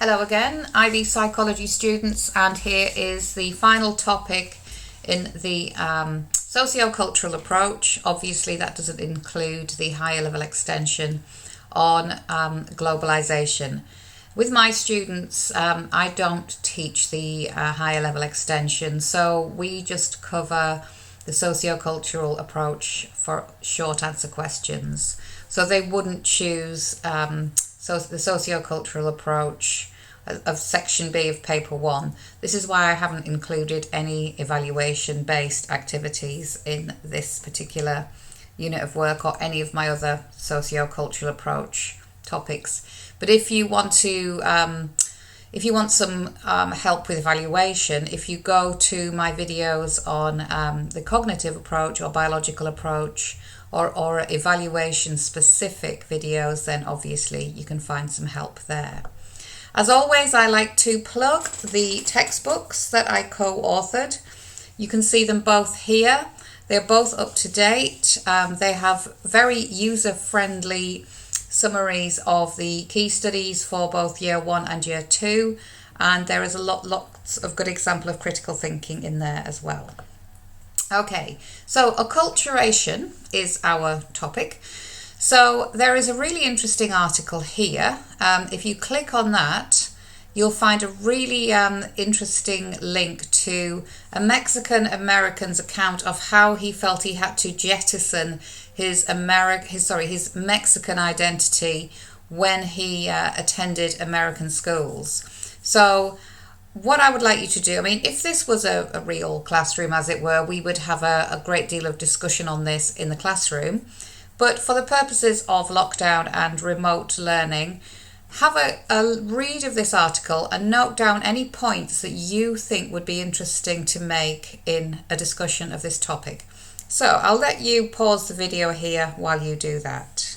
Hello again, IB Psychology students, and here is the final topic in the sociocultural approach. Obviously that doesn't include the higher level extension on globalization. With my students, I don't teach the higher level extension, so we just cover the sociocultural approach for short answer questions. So they wouldn't choose the sociocultural approach of section B of paper 1. This is why I haven't included any evaluation based activities in this particular unit of work or any of my other sociocultural approach topics. But if you want some help with evaluation, if you go to my videos on the cognitive approach or biological approach or evaluation specific videos, then obviously you can find some help there. As always, I like to plug the textbooks that I co-authored. You can see them both here. They're both up to date. They have very user-friendly summaries of the key studies for both year 1 and year 2, and there is lots of good example of critical thinking in there as well. Okay, so acculturation is our topic. So there is a really interesting article here. If you click on that, you'll find a really interesting link to a Mexican American's account of how he felt he had to jettison his Mexican identity when he attended American schools. So what I would like you to do, I mean, if this was a real classroom, as it were, we would have a great deal of discussion on this in the classroom. But for the purposes of lockdown and remote learning, have a read of this article and note down any points that you think would be interesting to make in a discussion of this topic. So I'll let you pause the video here while you do that.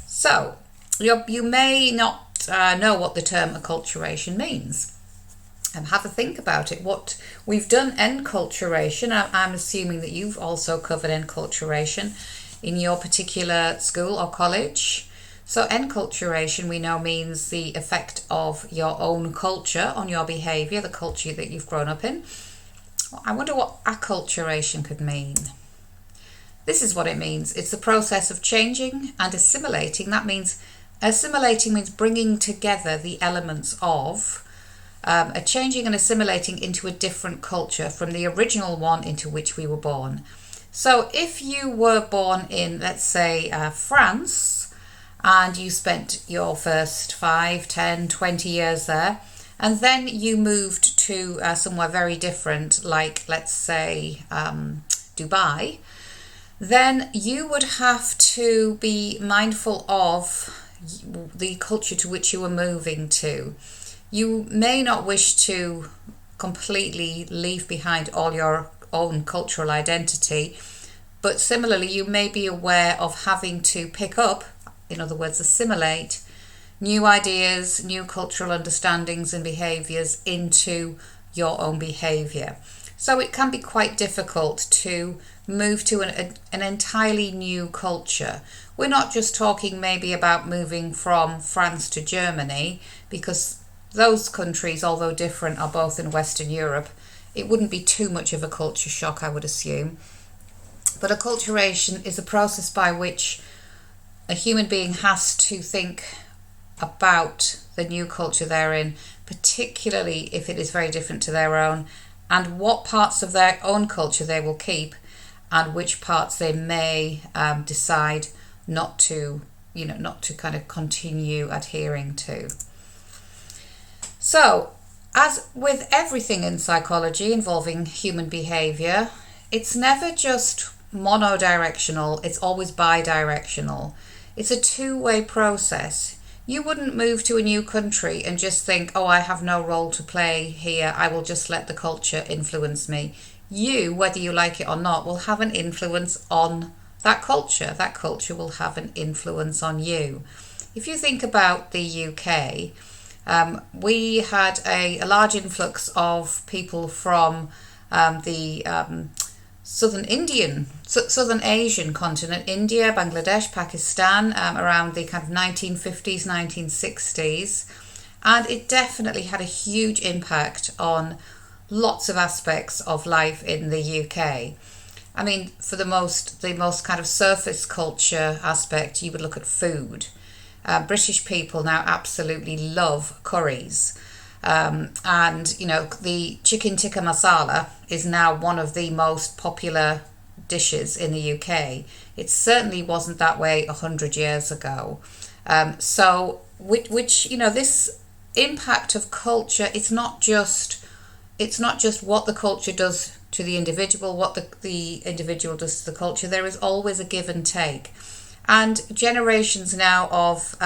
So you may not know what the term acculturation means. Have a think about it. What we've done enculturation, I'm assuming that you've also covered enculturation in your particular school or college. So enculturation we know means the effect of your own culture on your behaviour, the culture that you've grown up in. I wonder what acculturation could mean. This is what it means. It's the process of changing and assimilating. That means assimilating means bringing together the elements of changing and assimilating into a different culture from the original one into which we were born. So if you were born in, let's say, France, and you spent your first 5, 10, 20 years there, and then you moved to somewhere very different, like, let's say, Dubai, then you would have to be mindful of the culture to which you were moving to. You may not wish to completely leave behind all your own cultural identity, but similarly you may be aware of having to pick up, in other words assimilate, new ideas, new cultural understandings and behaviours into your own behaviour. So it can be quite difficult to move to an entirely new culture. We're not just talking maybe about moving from France to Germany, because those countries, although different, are both in Western Europe. It wouldn't be too much of a culture shock, I would assume. But acculturation is a process by which a human being has to think about the new culture they're in, particularly if it is very different to their own, and what parts of their own culture they will keep and which parts they may decide not to kind of continue adhering to. So, as with everything in psychology involving human behaviour, it's never just monodirectional, it's always bidirectional. It's a two-way process. You wouldn't move to a new country and just think, oh, I have no role to play here, I will just let the culture influence me. You, whether you like it or not, will have an influence on that culture. That culture will have an influence on you. If you think about the UK, we had a large influx of people from the Southern Asian continent, India, Bangladesh, Pakistan, around the kind of 1950s, 1960s. And it definitely had a huge impact on lots of aspects of life in the UK. I mean, for the most kind of surface culture aspect, you would look at food. British people now absolutely love curries. And, you know, the chicken tikka masala is now one of the most popular dishes in the UK. It certainly wasn't that way 100 years ago. Which, you know, this impact of culture, it's not just what the culture does to the individual, what the individual does to the culture. There is always a give and take. And generations now of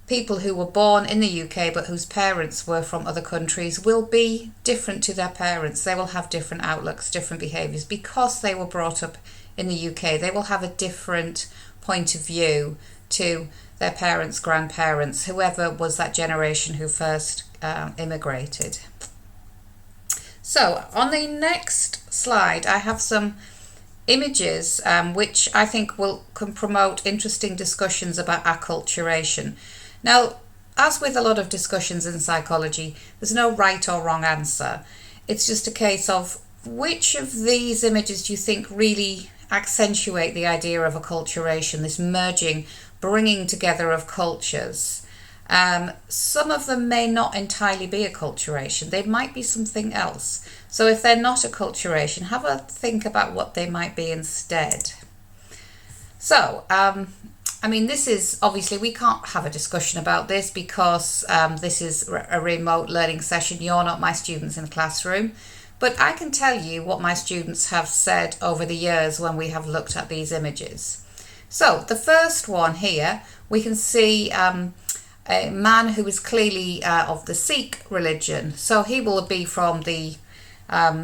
people who were born in the UK but whose parents were from other countries will be different to their parents. They will have different outlooks, different behaviours because they were brought up in the UK. They will have a different point of view to their parents, grandparents, whoever was that generation who first immigrated. So on the next slide, I have some images which I think can promote interesting discussions about acculturation. Now, as with a lot of discussions in psychology, there's no right or wrong answer. It's just a case of which of these images do you think really accentuate the idea of acculturation, this merging, bringing together of cultures. Some of them may not entirely be acculturation. They might be something else. So if they're not acculturation, have a think about what they might be instead. So, I mean, this is obviously, we can't have a discussion about this because this is a remote learning session. You're not my students in the classroom. But I can tell you what my students have said over the years when we have looked at these images. So the first one here, we can see a man who is clearly of the Sikh religion. So he will be from the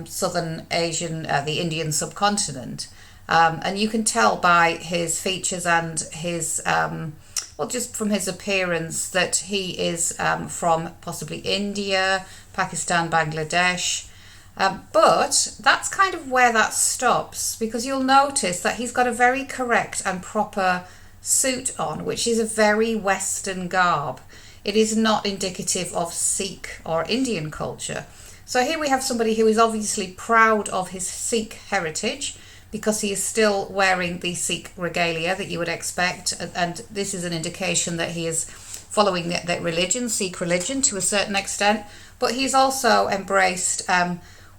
Southern Asian, the Indian subcontinent. And you can tell by his features and his, well, just from his appearance that he is from possibly India, Pakistan, Bangladesh. But that's kind of where that stops, because you'll notice that he's got a very correct and proper suit on, which is a very Western garb. It is not indicative of Sikh or Indian culture. So here we have somebody who is obviously proud of his Sikh heritage, because he is still wearing the Sikh regalia that you would expect, and this is an indication that he is following that religion, Sikh religion, to a certain extent. But he's also embraced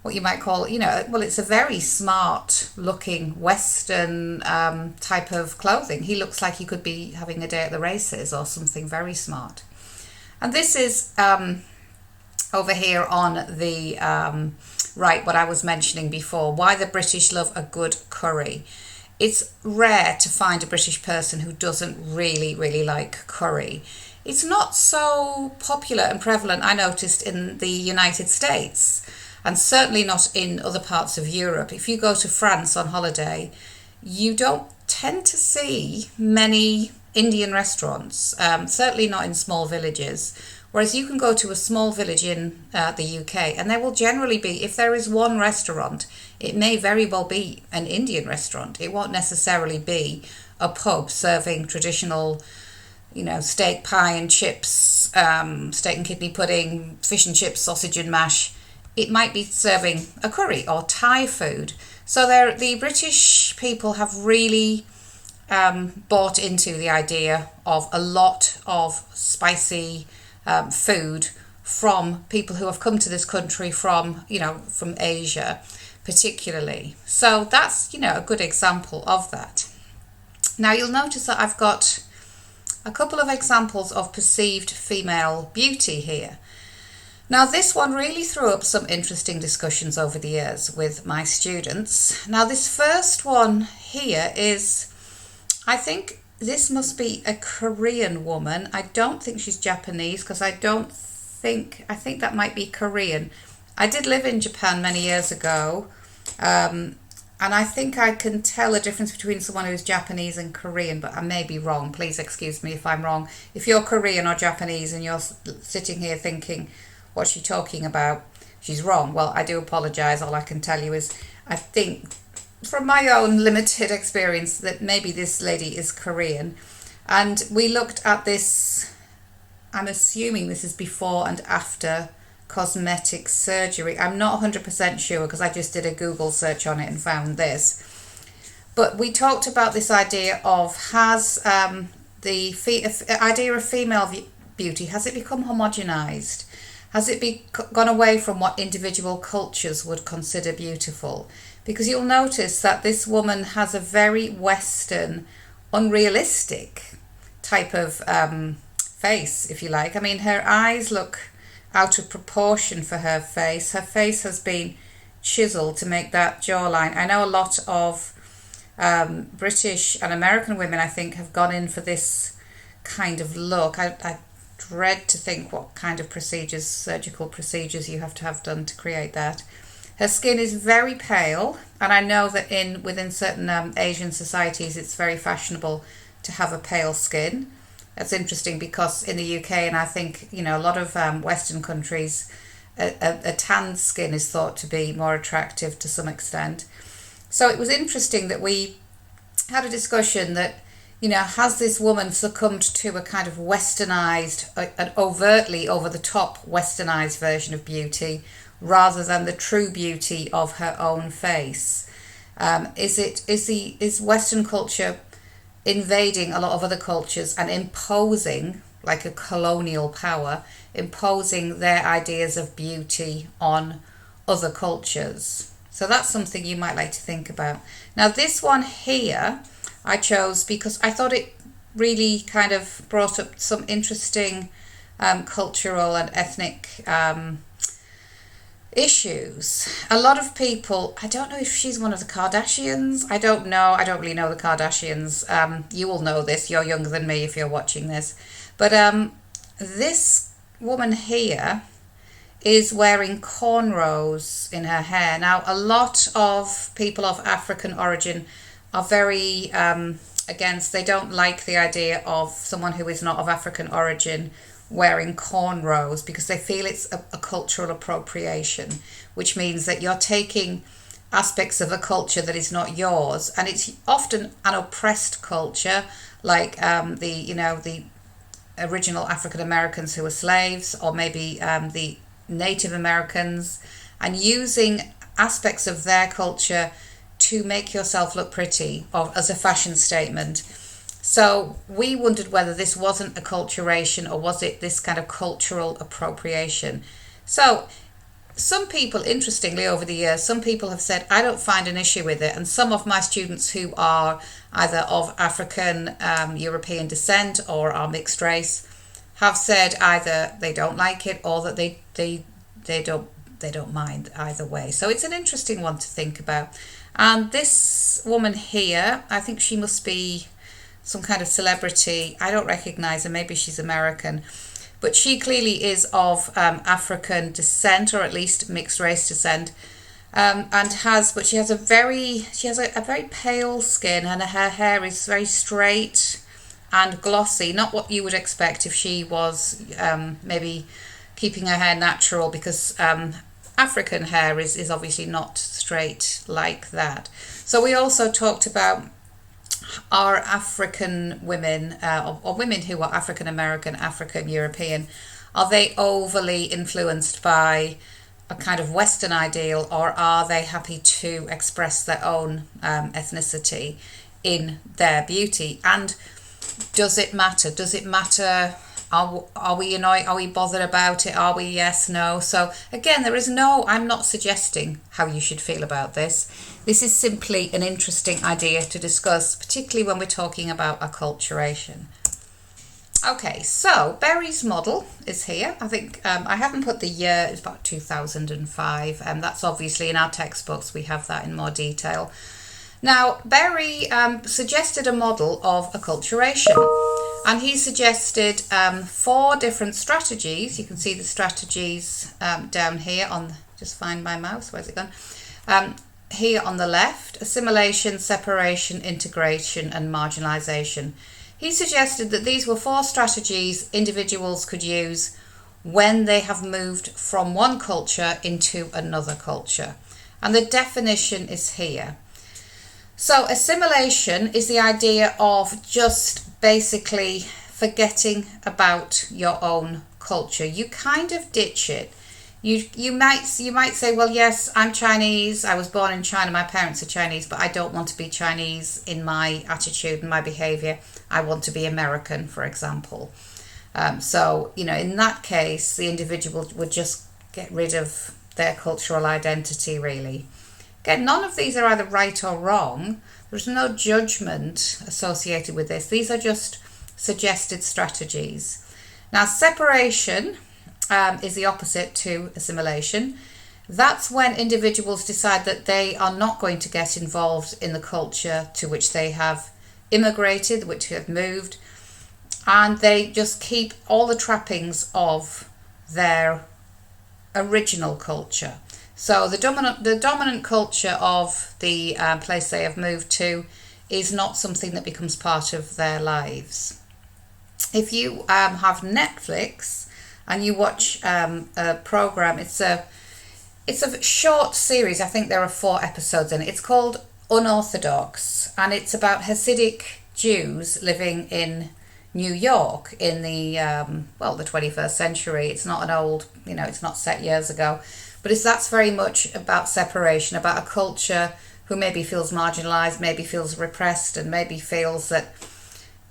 what you might call, you know, well, it's a very smart looking Western type of clothing. He looks like he could be having a day at the races or something very smart. And this is over here on the right, what I was mentioning before, why the British love a good curry. It's rare to find a British person who doesn't really like curry. It's not so popular and prevalent, I noticed, in the United States. And certainly not in other parts of Europe. If you go to France on holiday, you don't tend to see many Indian restaurants, certainly not in small villages. Whereas you can go to a small village in the UK and there will generally be, if there is one restaurant, it may very well be an Indian restaurant. It won't necessarily be a pub serving traditional, you know, steak, pie and chips, steak and kidney pudding, fish and chips, sausage and mash. It might be serving a curry or Thai food. So the British people have really bought into the idea of a lot of spicy food from people who have come to this country from, you know, from Asia particularly. So that's, you know, a good example of that. Now you'll notice that I've got a couple of examples of perceived female beauty here. Now this one really threw up some interesting discussions over the years with my students. Now this first one here is, I think this must be a Korean woman. I don't think she's Japanese, because I think that might be Korean. I did live in Japan many years ago, and I think I can tell a difference between someone who's Japanese and Korean, but I may be wrong. Please excuse me if I'm wrong. If you're Korean or Japanese and you're sitting here thinking, what's she talking about? She's wrong. Well, I do apologise. All I can tell you is I think from my own limited experience that maybe this lady is Korean. And we looked at this, I'm assuming this is before and after cosmetic surgery. I'm not 100% sure because I just did a Google search on it and found this. But we talked about this idea of the idea of female beauty, has it become homogenized? Has it gone away from what individual cultures would consider beautiful? Because you'll notice that this woman has a very Western, unrealistic type of face, if you like. I mean, her eyes look out of proportion for her face. Her face has been chiseled to make that jawline. I know a lot of British and American women, I think, have gone in for this kind of look. I dread to think what kind of procedures, surgical procedures, you have to have done to create that. Her skin is very pale, and I know that within certain Asian societies it's very fashionable to have a pale skin. That's interesting because in the UK, and I think a lot of Western countries, a tanned skin is thought to be more attractive to some extent. So it was interesting that we had a discussion that, has this woman succumbed to a kind of westernized, an overtly over-the-top westernized version of beauty rather than the true beauty of her own face? Is Western culture invading a lot of other cultures and imposing, like a colonial power, imposing their ideas of beauty on other cultures? So that's something you might like to think about. Now this one here I chose because I thought it really kind of brought up some interesting cultural and ethnic issues. A lot of people, I don't know if she's one of the Kardashians. I don't really know the Kardashians. You will know this. You're younger than me if you're watching this. But this woman here is wearing cornrows in her hair. Now, a lot of people of African origin are very against, they don't like the idea of someone who is not of African origin wearing cornrows because they feel it's a cultural appropriation, which means that you're taking aspects of a culture that is not yours, and it's often an oppressed culture, like the original African Americans who were slaves, or maybe the Native Americans, and using aspects of their culture to make yourself look pretty or as a fashion statement. So we wondered whether this wasn't acculturation or was it this kind of cultural appropriation. So some people, interestingly, over the years, some people have said, I don't find an issue with it. And some of my students who are either of African European descent or are mixed race have said either they don't like it or that they don't mind either way. So it's an interesting one to think about. And this woman here, I think she must be some kind of celebrity. I don't recognize her. Maybe she's American. But she clearly is of African descent, or at least mixed race descent, but she has a very pale skin, and her hair is very straight and glossy. Not what you would expect if she was maybe keeping her hair natural, because African hair is obviously not straight like that. So we also talked about, are African women or women who are African American, African European, are they overly influenced by a kind of Western ideal, or are they happy to express their own ethnicity in their beauty? And does it matter? Does it matter? Are we annoyed? Are we bothered about it? Are we yes, no? So again, I'm not suggesting how you should feel about this. This is simply an interesting idea to discuss, particularly when we're talking about acculturation. Okay, so Berry's model is here. I think I haven't put the year, it's about 2005, and that's obviously in our textbooks, we have that in more detail. Now, Berry suggested a model of acculturation, and he suggested 4 different strategies. You can see the strategies down here just find my mouse, where's it gone? Here on the left: assimilation, separation, integration, and marginalization. He suggested that these were 4 strategies individuals could use when they have moved from one culture into another culture. And the definition is here. So assimilation is the idea of just basically forgetting about your own culture. You kind of ditch it. You might say, well, yes, I'm Chinese. I was born in China. My parents are Chinese, but I don't want to be Chinese in my attitude and my behavior. I want to be American, for example. So, in that case, the individual would just get rid of their cultural identity, really. Again, none of these are either right or wrong. There's no judgment associated with this. These are just suggested strategies. Now, separation is the opposite to assimilation. That's when individuals decide that they are not going to get involved in the culture to which they have immigrated, which have moved, and they just keep all the trappings of their original culture. So the dominant culture of the place they have moved to is not something that becomes part of their lives. If you have Netflix and you watch a program, it's a short series. I think there are 4 episodes in it. It's called Unorthodox, and it's about Hasidic Jews living in New York in the the 21st century. It's not an old, it's not set years ago, but that's very much about separation, about a culture who maybe feels marginalized, maybe feels repressed, and maybe feels that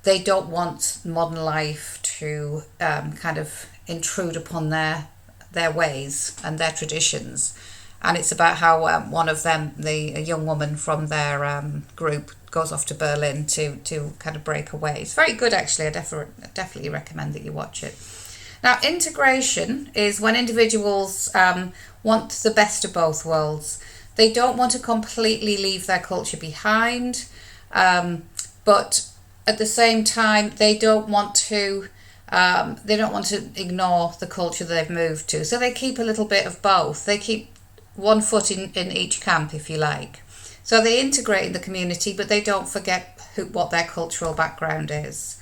they don't want modern life to kind of intrude upon their ways and their traditions. And it's about how one of them, a young woman from their group, goes off to Berlin to kind of break away. It's very good, actually. I definitely recommend that you watch it. Now, integration is when individuals want the best of both worlds. They don't want to completely leave their culture behind, but at the same time, they don't want to ignore the culture they've moved to. So they keep a little bit of both. They keep one foot in each camp, if you like. So they integrate in the community, but they don't forget what their cultural background is.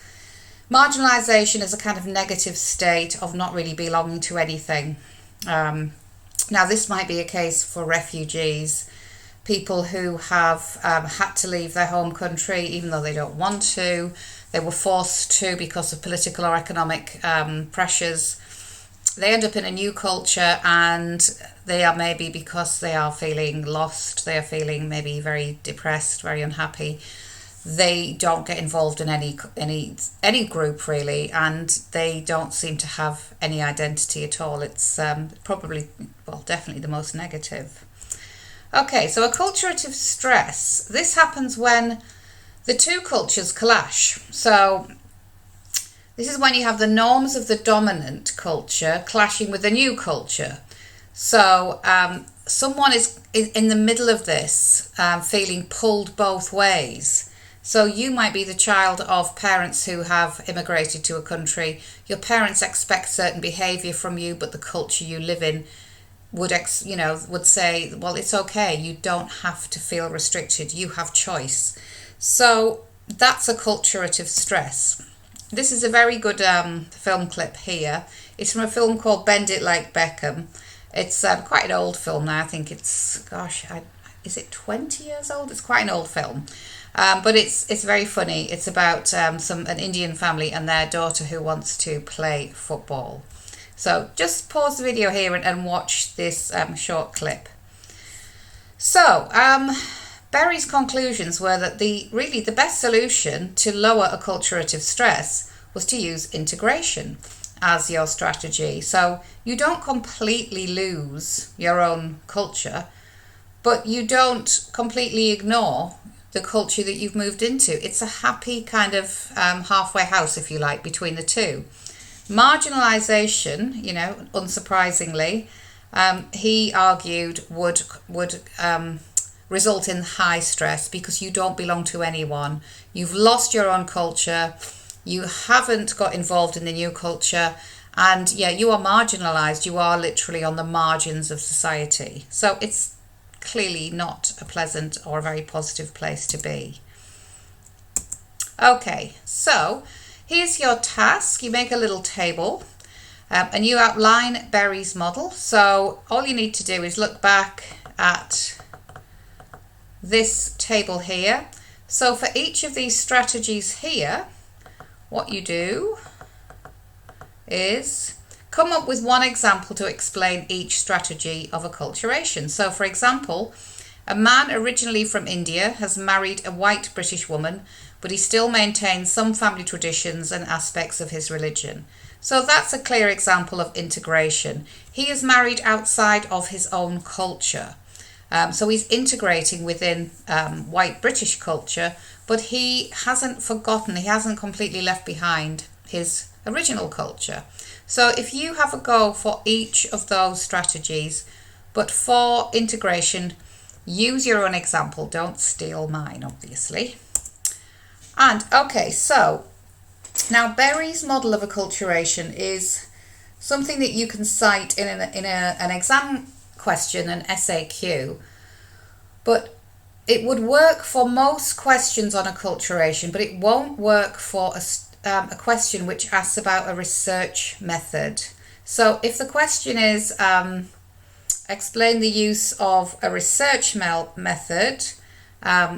Marginalization is a kind of negative state of not really belonging to anything. Now, this might be a case for refugees, people who have had to leave their home country even though they don't want to. They were forced to because of political or economic pressures. They end up in a new culture, and they are maybe, because they are feeling lost, they are feeling maybe very depressed, very unhappy. They don't get involved in any group really, and they don't seem to have any identity at all. It's definitely the most negative. Okay, so acculturative stress. This happens when the two cultures clash. So this is when you have the norms of the dominant culture clashing with the new culture. So someone is in the middle of this, feeling pulled both ways. So you might be the child of parents who have immigrated to a country. Your parents expect certain behaviour from you, but the culture you live in would say, well, it's okay. You don't have to feel restricted. You have choice. So that's acculturative stress. This is a very good film clip here. It's from a film called Bend It Like Beckham. It's quite an old film now. I think it's, is it 20 years old? It's quite an old film. But it's very funny. It's about an Indian family and their daughter who wants to play football. So just pause the video here and watch this short clip. So Berry's conclusions were that the best solution to lower acculturative stress was to use integration as your strategy. So you don't completely lose your own culture, but you don't completely ignore the culture that you've moved into. It's a happy kind of halfway house, if you like, between the two. Marginalization, unsurprisingly, he argued would result in high stress because you don't belong to anyone. You've lost your own culture. You haven't got involved in the new culture. And you are marginalized. You are literally on the margins of society. So it's clearly not a pleasant or a very positive place to be. Okay, so here's your task. You make a little table and you outline Berry's model. So all you need to do is look back at this table here. So for each of these strategies here, what you do is come up with one example to explain each strategy of acculturation. So for example, a man originally from India has married a white British woman, but he still maintains some family traditions and aspects of his religion. So that's a clear example of integration. He is married outside of his own culture. So he's integrating within white British culture, but he hasn't forgotten, he hasn't completely left behind his original culture. So if you have a go for each of those strategies, but for integration, use your own example, don't steal mine, obviously. And okay, so now Berry's model of acculturation is something that you can cite in an exam question, an SAQ, but it would work for most questions on acculturation, but it won't work for a question which asks about a research method. So if the question is explain the use of a research method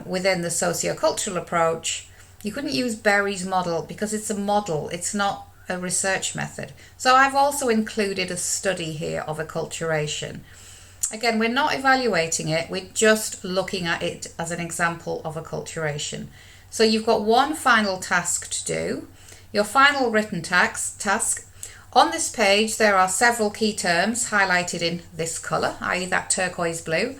within the sociocultural approach, you couldn't use Berry's model because it's a model, it's not a research method. So I've also included a study here of acculturation. Again, we're not evaluating it, we're just looking at it as an example of acculturation. So you've got one final task to do. Your final written task. On this page, there are several key terms highlighted in this colour, i.e. that turquoise blue.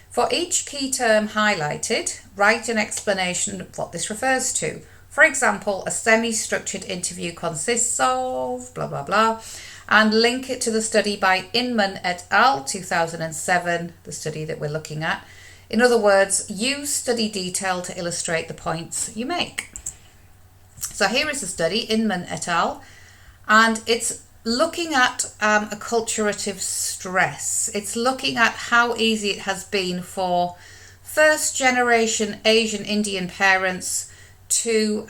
For each key term highlighted, write an explanation of what this refers to. For example, a semi-structured interview consists of blah, blah, blah, and link it to the study by Inman et al. 2007, the study that we're looking at. In other words, use study detail to illustrate the points you make. So here is the study, Inman et al., and it's looking at acculturative stress. It's looking at how easy it has been for first generation Asian Indian parents to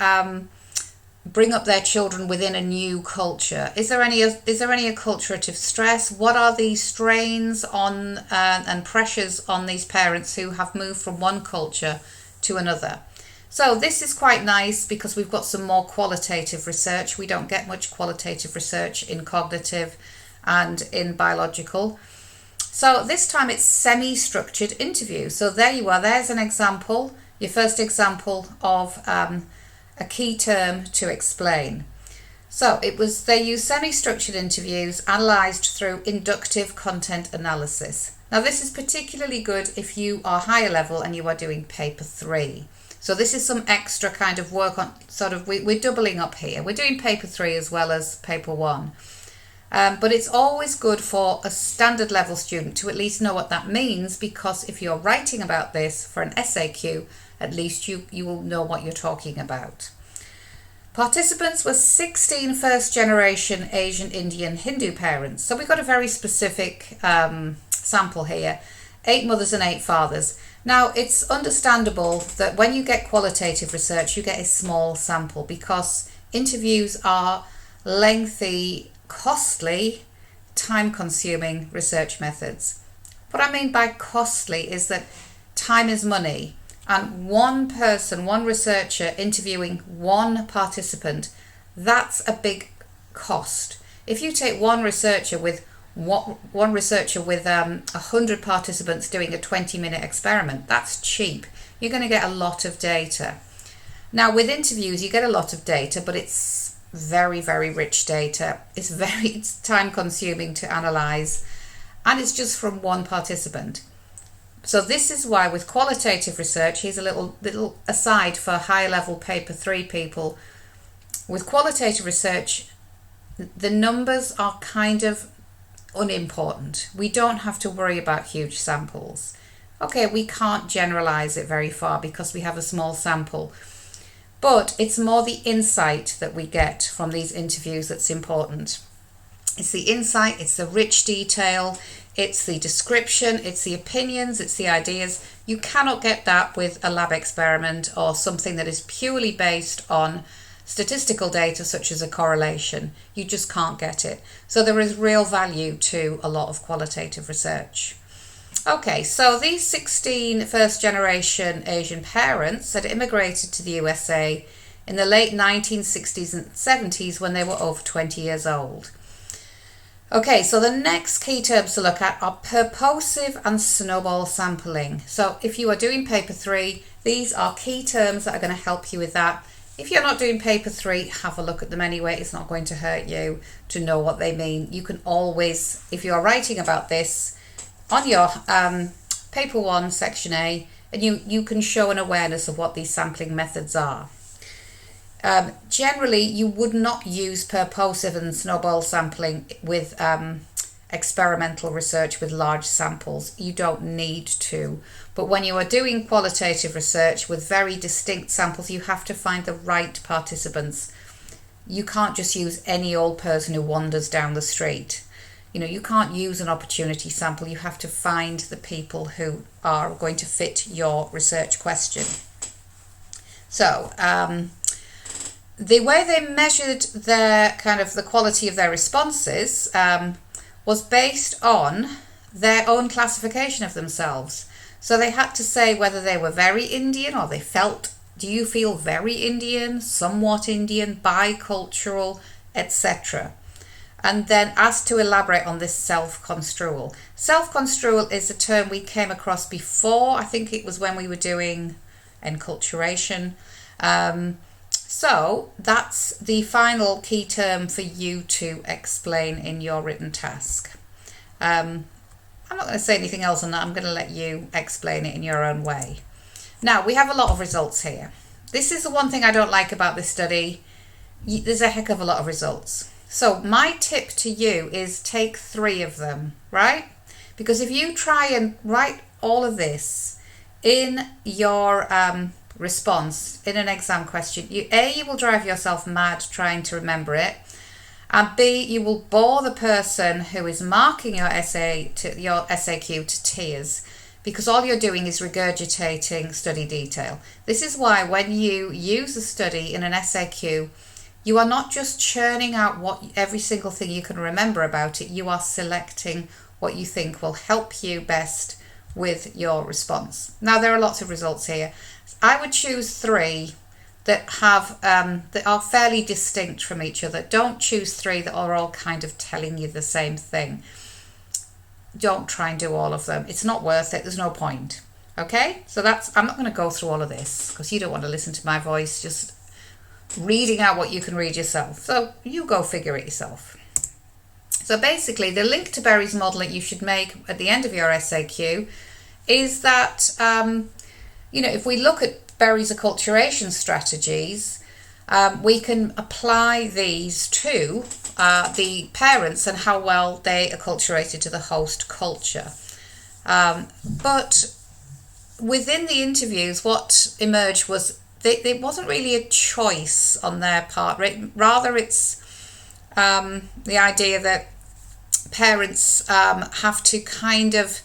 bring up their children within a new culture. Is there any acculturative stress? What are the strains on and pressures on these parents who have moved from one culture to another? So this is quite nice because we've got some more qualitative research. We don't get much qualitative research in cognitive and in biological. So this time it's semi-structured interview. So there you are, there's an example, your first example of a key term to explain. So they use semi-structured interviews analysed through inductive content analysis. Now this is particularly good if you are higher level and you are doing paper 3. So this is some extra kind of work on we're doubling up here. We're doing paper 3 as well as paper 1. But it's always good for a standard level student to at least know what that means, because if you're writing about this for an SAQ, at least you will know what you're talking about. Participants were 16 first generation Asian Indian Hindu parents. So we've got a very specific sample here, 8 mothers and 8 fathers. Now, it's understandable that when you get qualitative research, you get a small sample because interviews are lengthy, costly, time-consuming research methods. What I mean by costly is that time is money, and one person, one researcher interviewing one participant, that's a big cost. If you take one researcher with 100 participants doing a 20-minute experiment, that's cheap. You're going to get a lot of data. Now with interviews you get a lot of data, but it's very, very rich data. It's time consuming to analyse, and it's just from one participant. So this is why with qualitative research, here's a little aside for higher level paper 3 people. With qualitative research, the numbers are kind of unimportant. We don't have to worry about huge samples. Okay, we can't generalize it very far because we have a small sample, but it's more the insight that we get from these interviews that's important. It's the insight, it's the rich detail, it's the description, it's the opinions, it's the ideas. You cannot get that with a lab experiment or something that is purely based on statistical data such as a correlation. You just can't get it. So there is real value to a lot of qualitative research. Okay, so these 16 first generation Asian parents had immigrated to the USA in the late 1960s and 70s when they were over 20 years old. Okay, so the next key terms to look at are purposive and snowball sampling. So if you are doing paper 3, these are key terms that are going to help you with that. If you're not doing paper 3, have a look at them anyway. It's not going to hurt you to know what they mean. You can always, if you're writing about this on your paper 1, section A, and you can show an awareness of what these sampling methods are. Generally, you would not use purposive and snowball sampling with experimental research with large samples. You don't need to. But when you are doing qualitative research with very distinct samples, you have to find the right participants. You can't just use any old person who wanders down the street. You can't use an opportunity sample. You have to find the people who are going to fit your research question. So, the way they measured their the quality of their responses was based on their own classification of themselves. So they had to say whether they were very Indian or they felt, do you feel very Indian, somewhat Indian, bicultural, etc. And then asked to elaborate on this self-construal. Self-construal is a term we came across before. I think it was when we were doing Acculturation. So that's the final key term for you to explain in your written task. I'm not going to say anything else on that. I'm going to let you explain it in your own way. Now, we have a lot of results here. This is the one thing I don't like about this study. There's a heck of a lot of results. So my tip to you is take 3 of them, right? Because if you try and write all of this in your response in an exam question, you will drive yourself mad trying to remember it, and B, you will bore the person who is marking your SAQ to tears, because all you're doing is regurgitating study detail. This is why when you use a study in an SAQ, you are not just churning out every single thing you can remember about it. You are selecting what you think will help you best with your response. Now, there are lots of results here. I would choose 3 that are fairly distinct from each other. Don't choose 3 that are all kind of telling you the same thing. Don't try and do all of them. It's not worth it. There's no point. Okay? So I'm not going to go through all of this because you don't want to listen to my voice just reading out what you can read yourself. So you go figure it yourself. So basically, the link to Berry's model that you should make at the end of your SAQ is that if we look at Berry's acculturation strategies, we can apply these to the parents and how well they acculturated to the host culture. But within the interviews, what emerged was it wasn't really a choice on their part. Rather, it's the idea that parents have to kind of,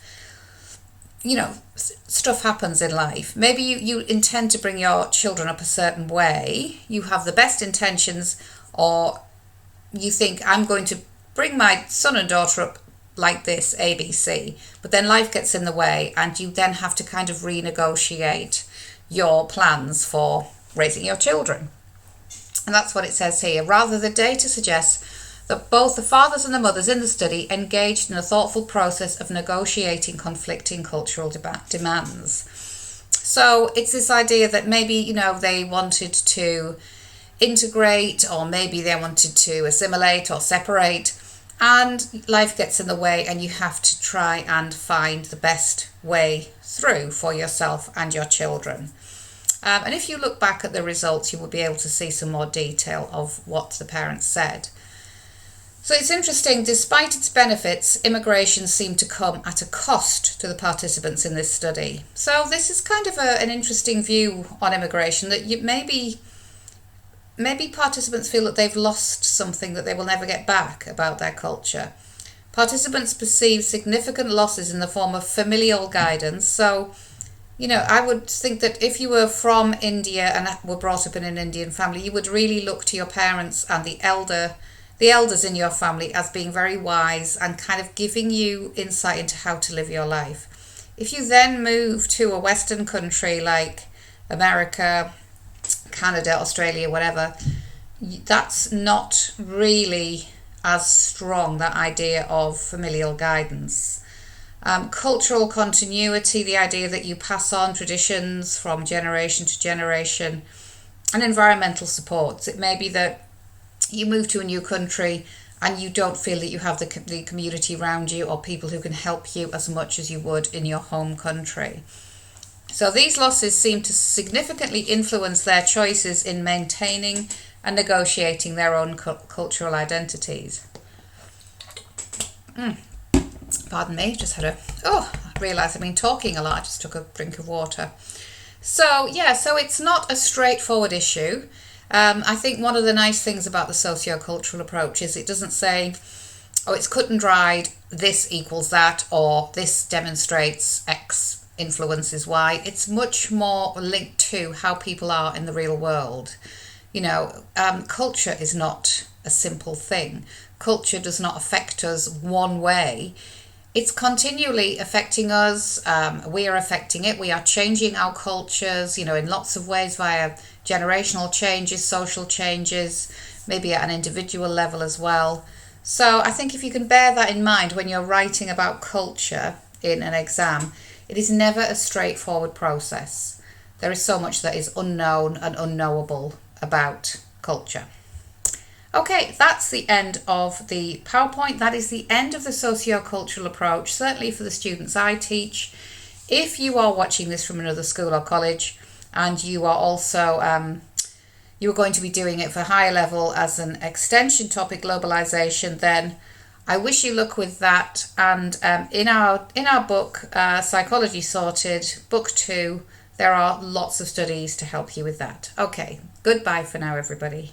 stuff happens in life. Maybe you intend to bring your children up a certain way. You have the best intentions, or you think, I'm going to bring my son and daughter up like this, ABC. But then life gets in the way, and you then have to kind of renegotiate your plans for raising your children. And that's what it says here. Rather, the data suggests that both the fathers and the mothers in the study engaged in a thoughtful process of negotiating conflicting cultural demands. So it's this idea that maybe, they wanted to integrate, or maybe they wanted to assimilate or separate, and life gets in the way, and you have to try and find the best way through for yourself and your children. And if you look back at the results, you will be able to see some more detail of what the parents said. So it's interesting, despite its benefits, immigration seemed to come at a cost to the participants in this study. So this is kind of an interesting view on immigration, that maybe participants feel that they've lost something that they will never get back about their culture. Participants perceive significant losses in the form of familial guidance. So, I would think that if you were from India and were brought up in an Indian family, you would really look to your parents and the elders in your family as being very wise and kind of giving you insight into how to live your life. If you then move to a Western country like America, Canada, Australia, whatever, that's not really as strong, that idea of familial guidance. Cultural continuity, the idea that you pass on traditions from generation to generation, and environmental supports. It may be that you move to a new country and you don't feel that you have the community around you or people who can help you as much as you would in your home country. So these losses seem to significantly influence their choices in maintaining and negotiating their own cultural identities. Pardon me, just had I realised I've been talking a lot, I just took a drink of water. So it's not a straightforward issue. I think one of the nice things about the sociocultural approach is it doesn't say, it's cut and dried, this equals that, or this demonstrates X influences Y. It's much more linked to how people are in the real world. Culture is not a simple thing. Culture does not affect us one way. It's continually affecting us. We are affecting it. We are changing our cultures, in lots of ways via generational changes, social changes, maybe at an individual level as well. So I think if you can bear that in mind when you're writing about culture in an exam, it is never a straightforward process. There is so much that is unknown and unknowable about culture. Okay, that's the end of the PowerPoint. That is the end of the sociocultural approach, certainly for the students I teach. If you are watching this from another school or college and you are also you are going to be doing it for higher level as an extension topic, globalization, then I wish you luck with that. And in our book, Psychology Sorted, Book 2, there are lots of studies to help you with that. Okay, goodbye for now, everybody.